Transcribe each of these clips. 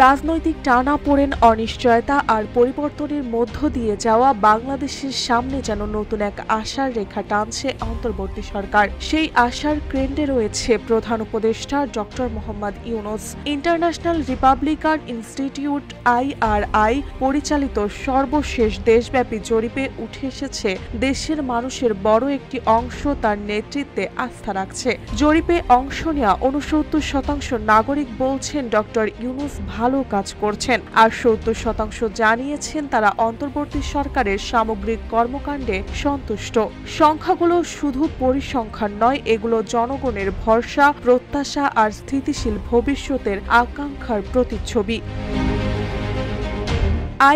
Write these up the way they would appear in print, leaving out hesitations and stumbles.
রাজনৈতিক টানাপোড়েন, অনিশ্চয়তা আর পরিবর্তনের মধ্য দিয়ে যাওয়া বাংলাদেশের সামনে যেন নতুন এক আশার রেখা টানছে অন্তর্বর্তী সরকার। সেই আশার কেন্দ্রে রয়েছে প্রধান উপদেষ্টা doctor Mohammad Yunus. International Republican institute IRI পরিচালিত সর্বশেষ দেশব্যাপী জরিপে উঠে এসেছে দেশের মানুষের বড় একটি অংশ তার নেতৃত্বে আস্থা রাখছে। জরিপে অংশ নেওয়া 69% নাগরিক বলছেন ডক্টর ইউনূস ভালো কাজ করছেন, আর 70% জানিয়েছেন তারা অন্তর্বর্তী সরকারের সামগ্রিক কর্মকাণ্ডে সন্তুষ্ট। সংখ্যাগুলো শুধু পরিসংখ্যান নয়, এগুলো জনগণের ভরসা, প্রত্যাশা আর স্থিতিশীল ভবিষ্যতের আকাঙ্ক্ষার প্রতিচ্ছবি।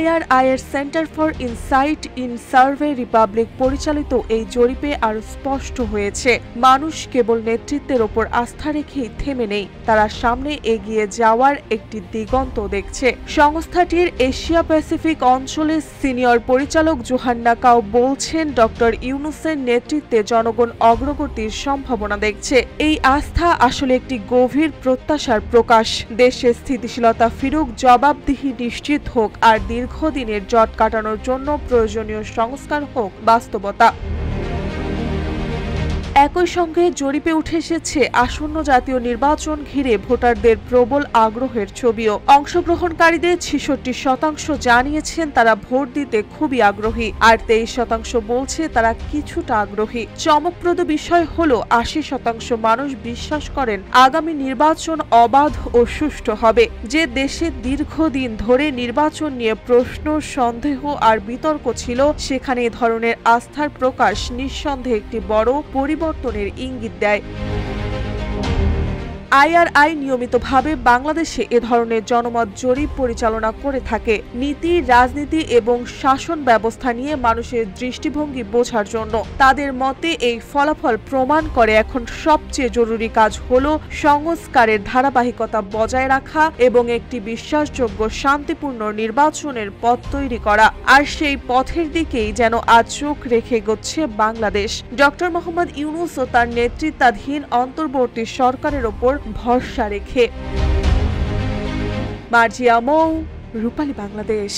IRI এর centre for insight in survey Republic পরিচালিত এই জরিপে আরও স্পষ্ট হয়েছে, মানুষ কেবল নেতৃত্বের ওপর আস্থা রেখেই থেমে নেই, তারা সামনে এগিয়ে যাওয়ার একটি দিগন্ত দেখছে। সংস্থাটির এশিয়া প্যাসিফিক অঞ্চলের সিনিয়র পরিচালক জোহান্না কাও বলছেন, ডক্টর ইউনূসের নেতৃত্বে জনগণ অগ্রগতির সম্ভাবনা দেখছে। এই আস্থা আসলে একটি গভীর প্রত্যাশার প্রকাশ। দেশে স্থিতিশীলতা ফিরুক, জবাবদিহি নিশ্চিত হোক, আর দীর্ঘদিনের জট কাটানোর জন্য প্রয়োজনীয় সংস্কার হোক বাস্তবতা। একই সঙ্গে জরিপে উঠে এসেছে আসন্ন জাতীয় নির্বাচন ঘিরে ভোটারদের প্রবল আগ্রহের ছবিও। অংশগ্রহণকারীদের 66% জানিয়েছেন তারা ভোট দিতে খুবই আগ্রহী, আর 23% বলছে তারা কিছুটা আগ্রহী। চমকপ্রদ বিষয় হলো 80% মানুষ বিশ্বাস করেন আগামী নির্বাচন অবাধ ও সুষ্ঠু হবে। যে দেশে দীর্ঘদিন ধরে নির্বাচন নিয়ে প্রশ্ন, সন্দেহ আর বিতর্ক ছিল, সেখানে এ ধরনের আস্থার প্রকাশ নিঃসন্দেহে একটি বড় পরিবর্তনের ইঙ্গিত দেয়। IRI নিয়মিতভাবে বাংলাদেশে এ ধরনের জনমত জরিপ পরিচালনা করে থাকে, নীতি, রাজনীতি এবং শাসন ব্যবস্থা নিয়ে মানুষের দৃষ্টিভঙ্গি বোঝার জন্য। তাদের মতে এই ফলাফল প্রমাণ করে এখন সবচেয়ে জরুরি কাজ হলো সংস্কারের ধারাবাহিকতা বজায় রাখা এবং একটি বিশ্বাসযোগ্য শান্তিপূর্ণ নির্বাচনের পথ তৈরি করা। আর সেই পথের দিকেই যেন আজ চোখ রেখে এগোচ্ছে বাংলাদেশ। ডক্টর মোহাম্মদ ইউনূস ও তার নেতৃত্বাধীন অন্তর্বর্তী সরকারের ওপর ভরসা রেখে। মার্জিয়া মৌ, রূপালী বাংলাদেশ।